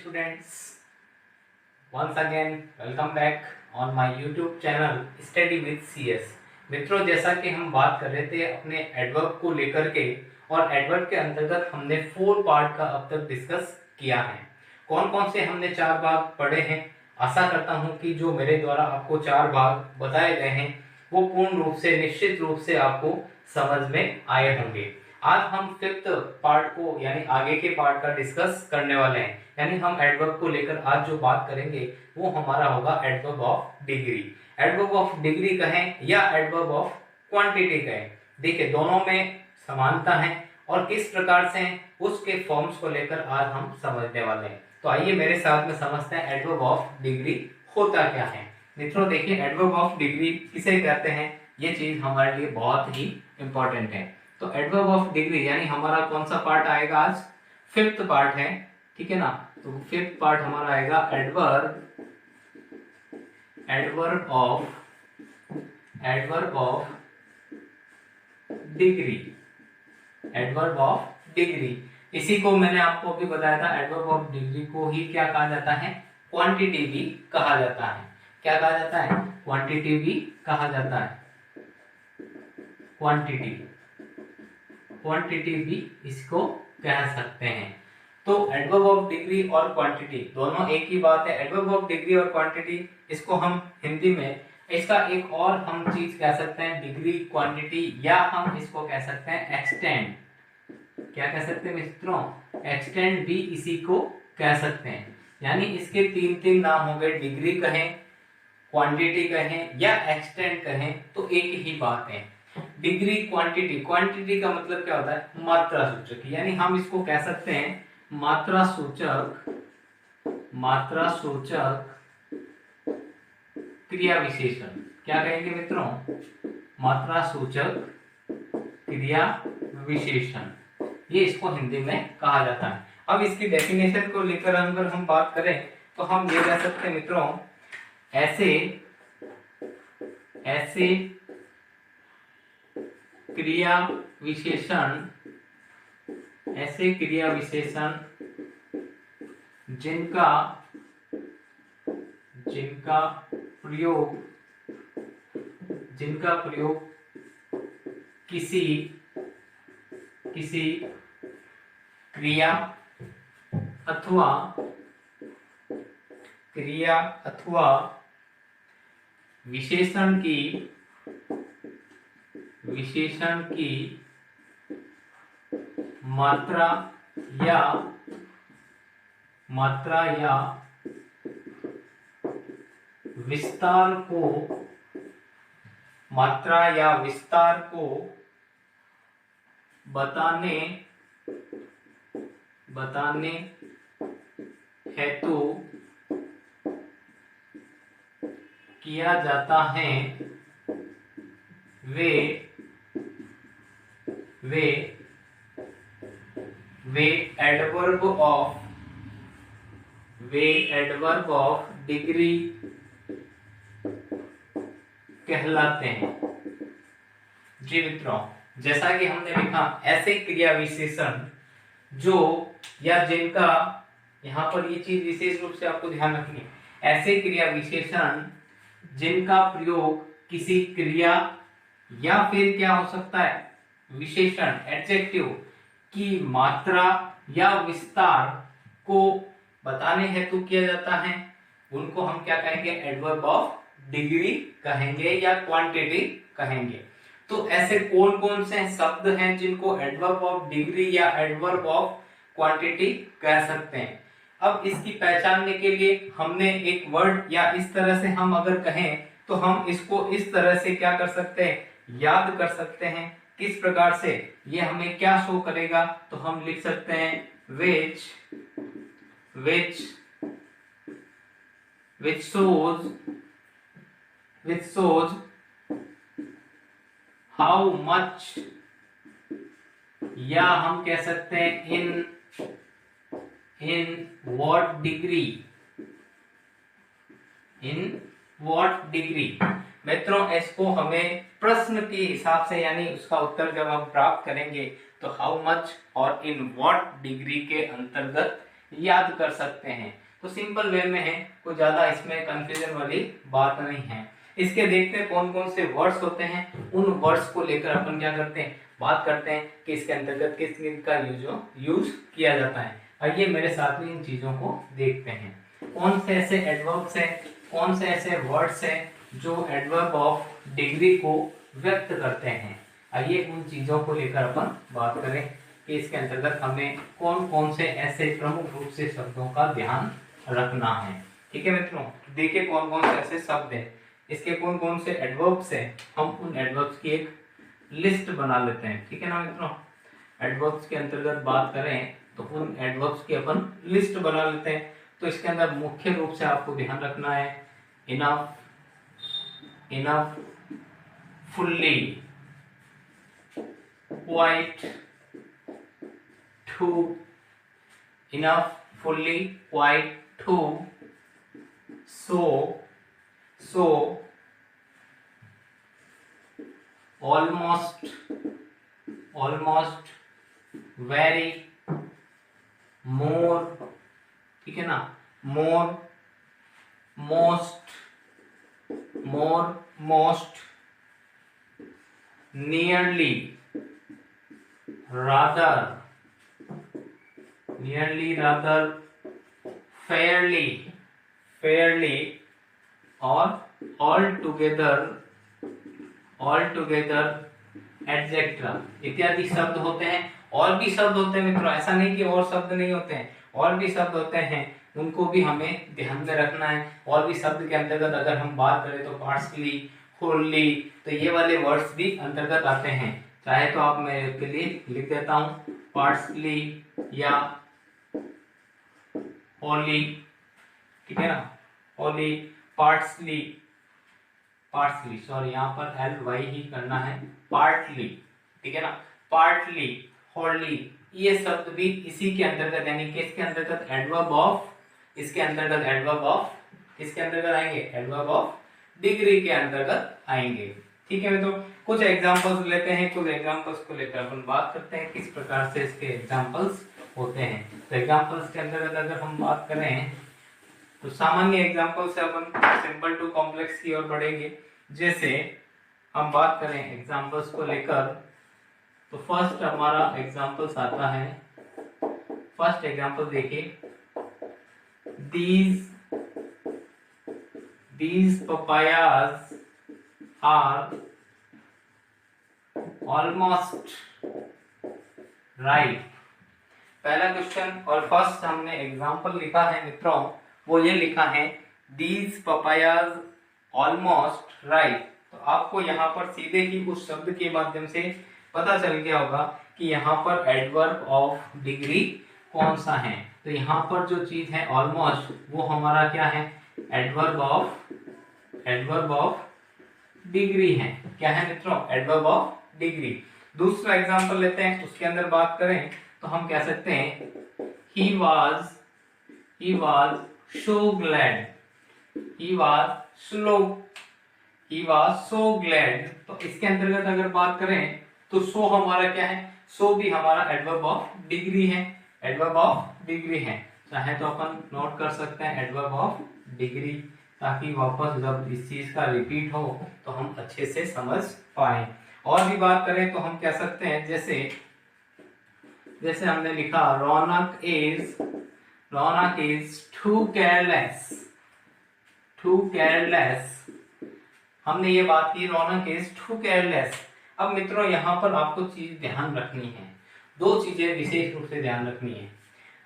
students, once again welcome back on my YouTube channel Study with CS। मित्रों, जैसा कि हम बात कर रहे थे अपने एडवर्ब को लेकर के, और एडवर्ब के अंतर्गत हमने 4 पार्ट का अब तक डिस्कस किया है। कौन कौन से हमने 4 भाग पढ़े हैं। आशा करता हूं कि जो मेरे द्वारा आपको 4 भाग बताए गए हैं वो पूर्ण रूप से, निश्चित रूप से आपको समझ में आए होंगे। आज हम 5th पार्ट को यानी आगे के पार्ट का डिस्कस करने वाले हैं। यानी हम एडवर्ब को लेकर आज जो बात करेंगे वो हमारा होगा adverb of degree. Adverb of degree कहें या एडवर्ब ऑफ क्वांटिटी कहें, देखिए दोनों में समानता है और किस प्रकार से हैं उसके फॉर्म्स को लेकर आज हम समझने वाले हैं। तो आइए मेरे साथ में समझते हैं एडवर्ब ऑफ डिग्री होता क्या है। मित्रों देखिए, एडवर्ब ऑफ डिग्री किसे कहते हैं, ये चीज हमारे लिए बहुत ही इंपॉर्टेंट है। तो एडवर्ब ऑफ डिग्री यानी हमारा कौन सा पार्ट आएगा आज, 5th पार्ट है, ठीक है ना। तो 5th पार्ट हमारा आएगा adverb of degree. Adverb of degree, इसी को मैंने आपको अभी बताया था। एडवर्ब ऑफ डिग्री को ही क्या कहा जाता है, क्वांटिटी भी कहा जाता है। क्या कहा जाता है, क्वांटिटी भी कहा जाता है। क्वांटिटी भी इसको कह सकते हैं। तो एडवर्ब ऑफ डिग्री और क्वांटिटी दोनों एक ही बात है। एडवर्ब ऑफ डिग्री और क्वांटिटी, इसको हम हिंदी में इसका एक और हम चीज कह सकते हैं डिग्री, क्वांटिटी, या हम इसको कह सकते हैं एक्सटेंड। क्या कह सकते हैं मित्रों, एक्सटेंड भी इसी को कह सकते हैं। यानी इसके 3 नाम हो गए, डिग्री कहें, क्वांटिटी कहें या एक्सटेंड कहें, तो एक ही बात है। Degree, quantity. क्वांटिटी का मतलब क्या होता है, मात्रा सूचक, यानी हम इसको कह सकते हैं मात्रा सूचक क्रिया विशेषण। क्या कहेंगे मित्रों, मात्रा सूचक क्रिया विशेषण, ये इसको हिंदी में कहा जाता है। अब इसकी डेफिनेशन को लेकर अगर हम बात करें तो हम ये कह सकते हैं मित्रों, ऐसे क्रिया विशेषण जिनका प्रयोग किसी क्रिया अथवा विशेषण की मात्रा या विस्तार को बताने हेतु किया जाता है, वे एडवर्ब ऑफ डिग्री कहलाते हैं। जी मित्रों, जैसा कि हमने लिखा, ऐसे क्रिया विशेषण जो या जिनका, यहाँ पर ये चीज विशेष रूप से आपको ध्यान रखनी है, ऐसे क्रिया विशेषण जिनका प्रयोग किसी क्रिया या फिर क्या हो सकता है, विशेषण, एडजेक्टिव की मात्रा या विस्तार को बताने हेतु किया जाता है, उनको हम क्या कहेंगे, एडवर्ब ऑफ डिग्री कहेंगे या क्वांटिटी कहेंगे। तो ऐसे कौन कौन से शब्द हैं जिनको एडवर्ब ऑफ डिग्री या एडवर्ब ऑफ क्वांटिटी कह सकते हैं। अब इसकी पहचानने के लिए हमने एक वर्ड, या इस तरह से हम अगर कहें तो हम इसको इस तरह से क्या कर सकते हैं, याद कर सकते हैं। किस प्रकार से, ये हमें क्या शो करेगा, तो हम लिख सकते हैं which shows how much, या हम कह सकते हैं in what degree। मित्रों, इसको हमें प्रश्न के हिसाब से, यानी उसका उत्तर जब हम प्राप्त करेंगे तो हाउ मच और इन व्हाट डिग्री के अंतर्गत याद कर सकते हैं। तो सिंपल वे में है, कोई ज्यादा इसमें कंफ्यूजन वाली बात नहीं है। इसके देखते हैं कौन कौन से वर्ड्स होते हैं, उन वर्ड्स को लेकर अपन क्या करते हैं, बात करते हैं कि इसके अंतर्गत किस किस का यूज किया जाता है। आइए मेरे साथ में इन चीजों को देखते हैं। कौन से ऐसे एडवर्ब्स हैं, कौन से ऐसे वर्ड्स हैं जो एडवर्ब ऑफ डिग्री को व्यक्त करते हैं। आइए उन चीजों को लेकर अपन बात करें कि इसके अंतर्गत हमें कौन कौन से ऐसे प्रमुख रूप से शब्दों का ध्यान रखना है। ठीक है मित्रों, देखिए कौन कौन से ऐसे शब्द हैं, इसके कौन कौन से एडवर्ब्स हैं, हम उन एडवर्ब्स की एक लिस्ट बना लेते हैं। ठीक है ना मित्रों, एडवर्ब्स के अंतर्गत बात करें तो उन एडवर्ब्स की अपन लिस्ट बना लेते हैं। तो इसके अंदर मुख्य रूप से आपको ध्यान रखना है enough, enough, fully, quite, too, enough, fully, quite, too, so, almost, very, more, ठीक है ना, more, most, nearly, rather, fairly, और altogether, एटसेट्रा इत्यादि शब्द होते हैं। और भी शब्द होते हैं मित्रों, ऐसा नहीं कि और शब्द नहीं होते हैं, और भी शब्द होते हैं, उनको भी हमें ध्यान में रखना है। और भी शब्द के अंतर्गत अगर हम बात करें तो पार्सली, होली, तो ये वाले वर्ड्स भी अंतर्गत आते हैं। चाहे तो आप मैं इसके लिए लिख देता हूँ पार्सली या होली, ठीक है ना, होली, पार्सली, सॉरी यहाँ पर एल वाई ही करना है, पार्टली, ठीक है ना, पार्टली, होली, ये शब्द भी इसी के अंतर्गत, यानी कि इसके अंतर्गत एडवर्ब ऑफ, इसके अंतर्गत एडवर्ब ऑफ, किसके अंतर्गत आएंगे, एडवर्ब ऑफ डिग्री के अंतर्गत आएंगे। ठीक है तो कुछ एग्जांपल्स लेते हैं, कुछ एग्जांपल्स को लेकर अपन बात करते हैं किस प्रकार से इसके एग्जांपल्स होते हैं। तो एग्जांपल्स के अंतर्गत अगर हम बात करें तो सामान्य एग्जांपल से अपन सिंपल टू कॉम्प्लेक्स की ओर बढ़ेंगे। जैसे हम बात करें एग्जांपल्स को लेकर तो फर्स्ट हमारा एग्जांपल्स आता है, फर्स्ट एग्जांपल देखिए, these papayas are almost ripe। पहला क्वेश्चन और फर्स्ट हमने एग्जांपल लिखा है मित्रों, वो ये लिखा है these papayas almost ripe। तो आपको यहाँ पर सीधे ही उस शब्द के माध्यम से पता चल गया होगा कि यहाँ पर एडवर्ब ऑफ डिग्री कौन सा है। तो यहाँ पर जो चीज है ऑलमोस्ट, वो हमारा क्या है, एडवर्ब ऑफ डिग्री है। क्या है मित्रों, एडवर्ब ऑफ डिग्री। दूसरा एग्जांपल लेते हैं, उसके अंदर बात करें तो हम कह सकते हैं he was so glad, he was so glad। तो इसके अंतर्गत अगर बात करें तो सो हमारा क्या है, सो भी हमारा एडवर्ब ऑफ डिग्री है, एडवर्ब ऑफ डिग्री है। चाहे तो अपन नोट कर सकते हैं एडवर्ब ऑफ डिग्री, ताकि वापस जब इस चीज का रिपीट हो तो हम अच्छे से समझ पाए। और भी बात करें तो हम कह सकते हैं जैसे हमने लिखा रौनक इज टू केयरलेस। हमने ये बात की रौनक इज टू केयरलेस। अब मित्रों यहाँ पर आपको चीज ध्यान रखनी है, दो चीजें विशेष रूप से ध्यान रखनी है।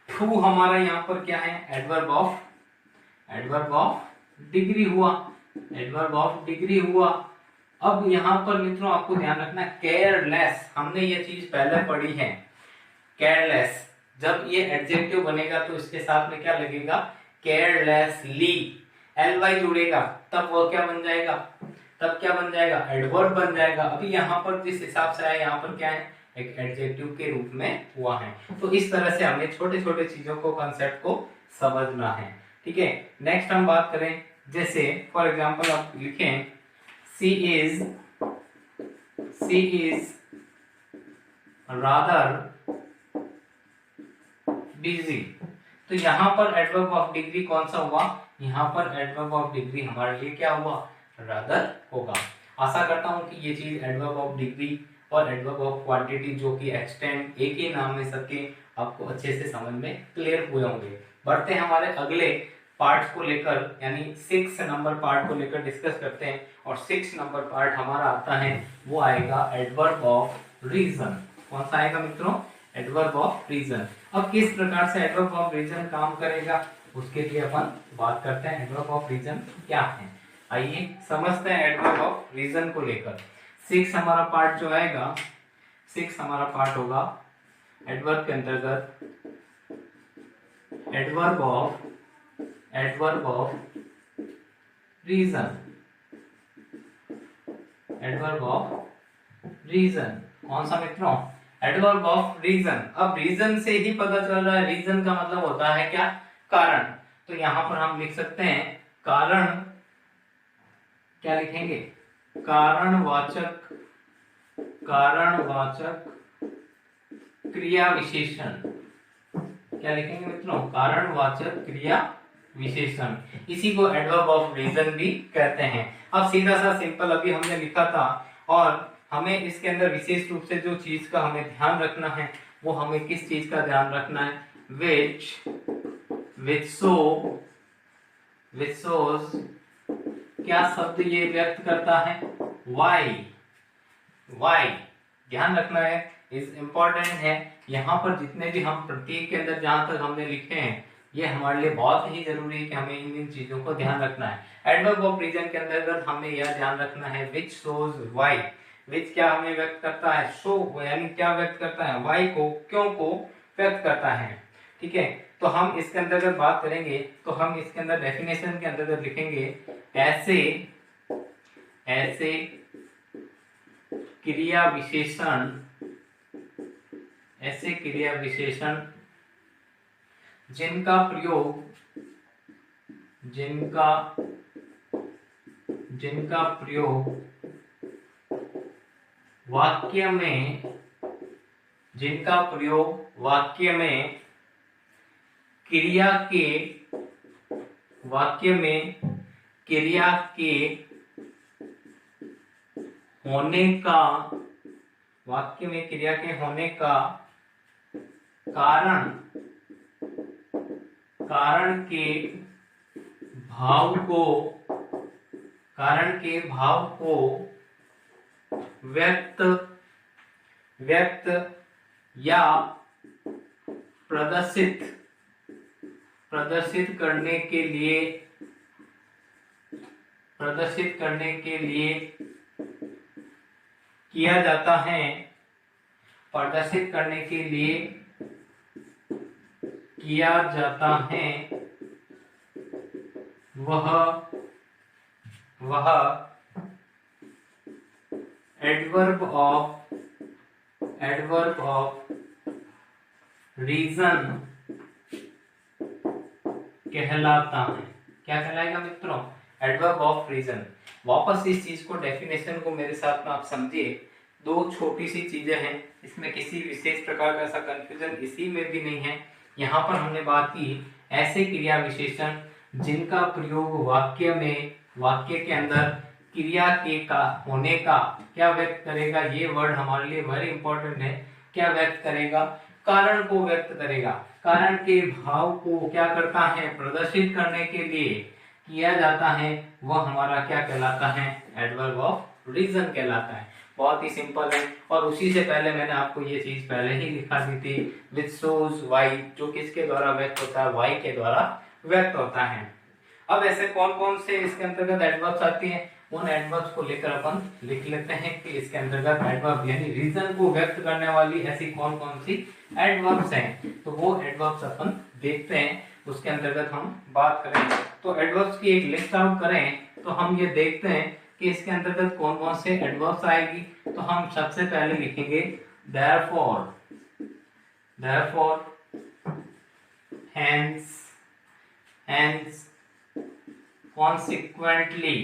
टू हमारा यहाँ पर क्या है, एडवर्ब ऑफ डिग्री हुआ, एडवर्ब ऑफ डिग्री हुआ। अब यहाँ पर मित्रों आपको ध्यान रखना केयरलेस, हमने ये चीज पहले पढ़ी है। केयरलेस जब ये एडजेक्टिव बनेगा तो इसके साथ में क्या लगेगा, केयरलेसली, एल वाई जुड़ेगा, तब वो क्या बन जाएगा, एडवर्ब बन जाएगा। अभी यहाँ पर जिस हिसाब से आया, यहाँ पर क्या है, एक एडजेक्टिव के रूप में हुआ है। तो इस तरह से हमें छोटे छोटे चीजों को, कंसेप्ट को समझना है। ठीक है, नेक्स्ट हम बात करें, जैसे फॉर एग्जांपल आप लिखें सी इज रादर बिजी। तो यहाँ पर एडवर्ब ऑफ डिग्री कौन सा हुआ, यहाँ पर एडवर्ब ऑफ डिग्री हमारे लिए क्या हुआ, रादर होगा। आशा करता हूँ कि ये चीज एडवर्ब ऑफ डिग्री और एडवर्ब ऑफ क्वांटिटी जो कि एक्सटेंड एक ही नाम में सबके आपको अच्छे से समझ में क्लियर हुए होंगे। बढ़ते हैं हमारे अगले पार्ट को लेकर, यानी 6 नंबर पार्ट को लेकर डिस्कस करते हैं। और 6 नंबर पार्ट हमारा आता है, वो आएगा एडवर्ब ऑफ रीजन। कौन सा आएगा मित्रों, एडवर्ब ऑफ रीजन। अब किस प्रकार से एडवर्ब ऑफ रीजन काम करेगा, उसके लिए अपन बात करते हैं एडवर्ब ऑफ रीजन क्या है। आइए समझते हैं एडवर्ब ऑफ रीजन को लेकर। 6 हमारा पार्ट जो आएगा, 6 हमारा पार्ट होगा एडवर्ब के अंतर्गत adverb of reason, adverb of reason. कौन सा मित्रों, एडवर्ब ऑफ रीजन। अब रीजन से ही पता चल रहा है, रीजन का मतलब होता है क्या, कारण। तो यहां पर हम लिख सकते हैं कारण, क्या लिखेंगे, कारणवाचक, कारणवाचक क्रिया विशेषण। क्या लिखेंगे मित्रों, कारणवाचक क्रिया विशेषण। इसी को एडवर्ब ऑफ रीजन भी कहते हैं। अब सीधा सा सिंपल अभी हमने लिखा था, और हमें इसके अंदर विशेष रूप से जो चीज का हमें ध्यान रखना है, वो हमें किस चीज का ध्यान रखना है, which shows, क्या शब्द ये व्यक्त करता है, why ध्यान रखना है, इज इम्पोर्टेंट है। यहाँ पर जितने भी हम प्रतीक के अंदर जहां तक हमने लिखे हैं, ये हमारे लिए बहुत ही जरूरी है कि हमें इन चीजों को ध्यान रखना है। एडवर्ब ऑफ रीजन के अंतर्गत हमें यह ध्यान रखना है, which shows why। which क्या हमें व्यक्त करता है, show यानी क्या व्यक्त करता है, why को, क्यों को व्यक्त करता है। ठीक है, तो हम इसके अंतर्गत बात करेंगे, तो हम इसके अंदर डेफिनेशन के अंतर्गत लिखेंगे, ऐसे क्रिया विशेषण, ऐसे क्रिया विशेषण जिनका प्रयोग वाक्य में, जिनका प्रयोग वाक्य में क्रिया के, वाक्य में क्रिया के होने का, वाक्य में क्रिया के होने का कारण, कारण के भाव को, कारण के भाव को व्यक्त या प्रदर्शित करने के लिए, प्रदर्शित करने के लिए किया जाता है, प्रदर्शित करने के लिए किया जाता है, वह एडवर्ब ऑफ रीजन कहलाता है। क्या कहलाएगा मित्रों, एडवर्ब ऑफ रीजन। वापस इस चीज को, डेफिनेशन को मेरे साथ में आप समझिए। दो छोटी सी चीजें हैं, इसमें किसी विशेष प्रकार का ऐसा कंफ्यूजन इसी में भी नहीं है। यहाँ पर हमने बात की ऐसे क्रिया विशेषण जिनका प्रयोग वाक्य में, वाक्य के अंदर क्रिया के का होने का क्या व्यक्त करेगा, ये वर्ड हमारे लिए वेरी इंपॉर्टेंट है। क्या व्यक्त करेगा, कारण को व्यक्त करेगा, कारण के भाव को क्या करता है, प्रदर्शित करने के लिए किया जाता है, वह हमारा क्या कहलाता है, एडवर्ब ऑफ रीजन कहलाता है। बहुत ही सिंपल है। और उसी से पहले मैंने आपको ये चीज पहले ही लिखा दी थी, विच शोज वाई, जो किसके द्वारा व्यक्त होता है, वाई के द्वारा व्यक्त होता है। अब ऐसे कौन कौन से इसके अंतर्गत एडवर्ब्स आती हैं, उन एडवर्ब्स को लेकर अपन लिख लेते हैं कि इसके अंतर्गत एडवर्ब यानी रीजन को व्यक्त करने वाली ऐसी कौन कौन सी एडवर्ब्स हैं, तो वो एडवर्ब्स अपन देखते हैं। उसके अंतर्गत हम बात करें तो एडवर्ब्स की एक लिस्ट आउट करें तो हम ये देखते हैं कि इसके अंतर्गत कौन कौन से एडवर्ब्स आएगी। तो हम सबसे पहले लिखेंगे therefore, hence, consequently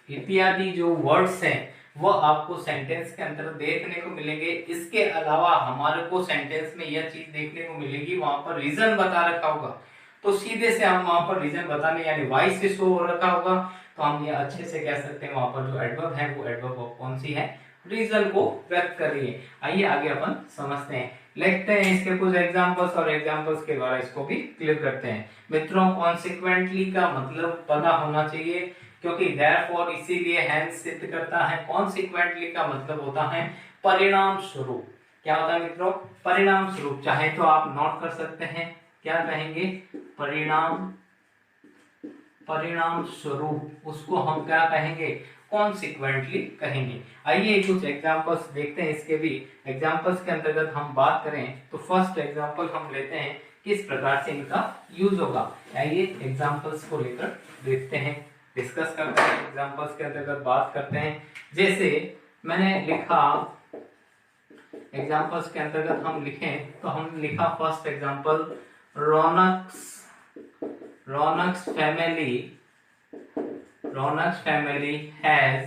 इत्यादि जो वर्ड्स हैं वो आपको सेंटेंस के अंदर देखने को मिलेंगे। इसके अलावा हमारे को सेंटेंस में यह चीज देखने को मिलेगी, वहां पर रीजन बता रखा होगा, तो सीधे से हम वहां पर रीजन बताने यानी वाई से शो हो रखा होगा, तो हम ये अच्छे से कह सकते हैं वहां पर जो एडवर्ब है वो एडवर्ब ऑफ कौन सी है, रीजन को व्यक्त कर रही है। आइए आगे अपन समझते हैं, लिखते हैं इसके कुछ एग्जांपल्स और एग्जांपल्स के द्वारा इसको भी क्लियर करते हैं। मित्रों कॉन्सिक्वेंटली का मतलब पता होना चाहिए, क्योंकि देयरफॉर इसीलिए हेंस सिद्ध करता है। कॉन्सिक्वेंटली का मतलब होता है परिणाम स्वरूप। क्या होता है मित्रों, परिणाम स्वरूप। चाहे तो आप नोट कर सकते हैं, क्या कहेंगे, परिणाम, परिणाम स्वरूप, उसको हम क्या कहेंगे, कॉन्सिक्वेंटली कहेंगे। आइए कुछ एग्जांपल्स देखते हैं इसके भी। एग्जांपल्स के अंतर्गत हम बात करें तो फर्स्ट एग्जांपल हम लेते हैं किस प्रकार से इनका यूज होगा। आइए एग्जांपल्स को लेकर देखते हैं, डिस्कस करते हैं, एग्जांपल्स के अंतर्गत बात करते हैं। जैसे मैंने लिखा, एग्जांपल्स के अंतर्गत हम लिखें तो हम लिखा first example, Raunak's family has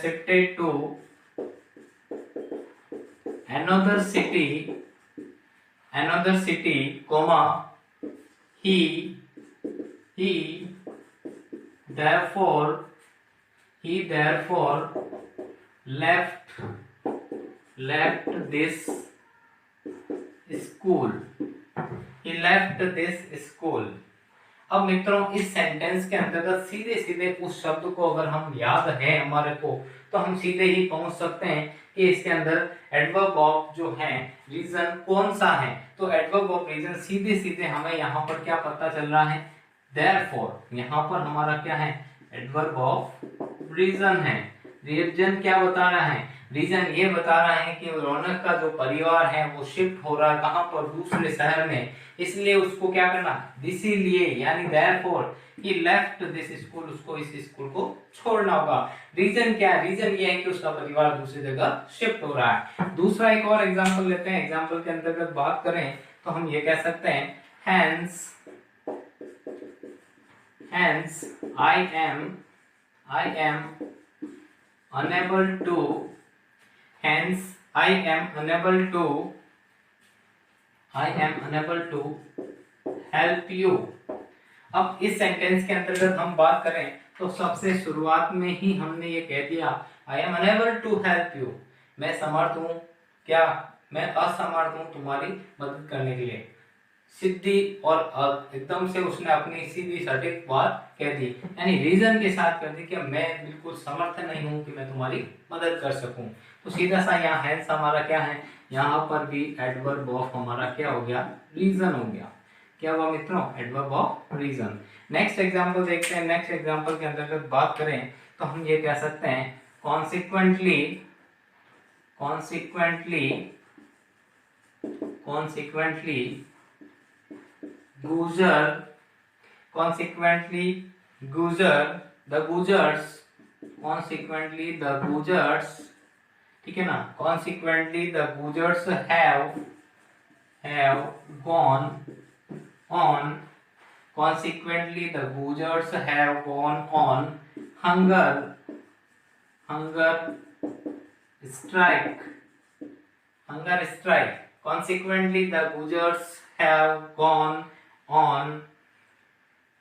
shifted to another city, comma, he therefore left this school. अब मित्रों इस सेंटेंस के अंतर्गत सीधे सीधे उस शब्द को अगर हम याद है हमारे को, तो हम सीधे ही पहुंच सकते हैं कि इसके अंदर एडवर्ब ऑफ जो है रीजन कौन सा है। तो एडवर्ब ऑफ रीजन सीधे सीधे हमें यहाँ पर क्या पता चल रहा है, देयरफॉर। यहाँ पर हमारा क्या है, एडवर्ब ऑफ रीजन है। रीजन क्या बता रहा है, रीजन ये बता रहा है कि रौनक का जो परिवार है वो शिफ्ट हो रहा है कहां पर, दूसरे शहर में, इसलिए उसको क्या करना, इसीलिए यानी therefore he left this school, उसको इस स्कूल को छोड़ना होगा। रीजन क्या है, रीजन ये है कि उसका परिवार दूसरी जगह शिफ्ट हो रहा है। दूसरा एक और एग्जांपल लेते हैं। एग्जांपल के अंतर्गत बात करें तो हम ये कह सकते हैं, hence I am unable to help you। अब इस सेंटेंस के अंतर्गत हम बात करें तो सबसे शुरुआत में ही हमने ये कह दिया, I am unable to help you, मैं समर्थ हूं, क्या, मैं असमर्थ हूं तुम्हारी मदद करने के लिए। सीधी और एकदम से उसने अपनी सीधी सटीक बात कह दी, यानी रीजन के साथ कर दी कि मैं बिल्कुल समर्थ नहीं हूं कि मैं तुम्हारी मदद कर सकूं। तो सीधा सा यहाँ हेंस हमारा क्या है, यहाँ पर भी एडवर्ब ऑफ हमारा क्या हो गया, रीजन हो गया। क्या हुआ मित्रों, adverb of reason. Next example देखते हैं। नेक्स्ट एग्जांपल के अंतर्गत बात करें तो हम ये कह सकते हैं, कॉन्सिक्वेंटली the Gujars, ठीक है ना, consequently the Gujars have gone on strike. Consequently the Gujars have gone on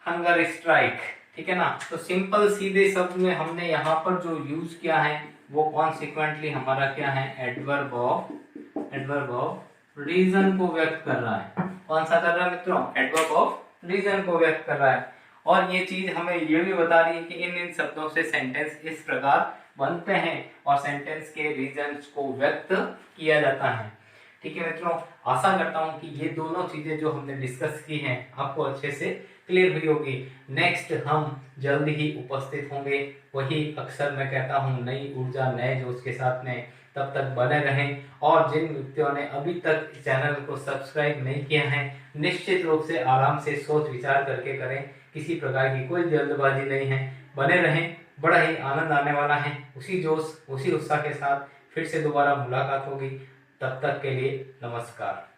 hunger strike, ठीक है ना। तो सिंपल सीधे शब्द में हमने यहाँ पर जो यूज किया है वो कॉन्सिक्वेंटली हमारा क्या है, एडवर्ब ऑफ रीजन को व्यक्त कर रहा है। कौन सा कर रहा है मित्रों, एडवर्ब ऑफ रीजन को व्यक्त कर रहा है। और ये चीज हमें ये भी बता रही है कि इन शब्दों से सेंटेंस इस प्रकार बनते हैं और सेंटेंस के रीजन्स को व्यक्त किया जाता है। ठीक है मित्रों, आशा करता हूं कि ये दोनों चीजें जो हमने डिस्कस की हैं आपको अच्छे से क्लियर हुई होगी। नेक्स्ट हम जल्द ही उपस्थित होंगे, वही अक्सर मैं कहता हूं, नई ऊर्जा नए जोश के साथ में। तब तक बने रहें, और जिन व्यक्तियों ने अभी तक चैनल को सब्सक्राइब नहीं किया है निश्चित रूप से आराम से सोच विचार करके करें, किसी प्रकार की कोई जल्दबाजी नहीं है। बने रहें, बड़ा ही आनंद आने वाला है। उसी जोश उसी उत्साह के साथ फिर से दोबारा मुलाकात होगी। तब तक के लिए नमस्कार।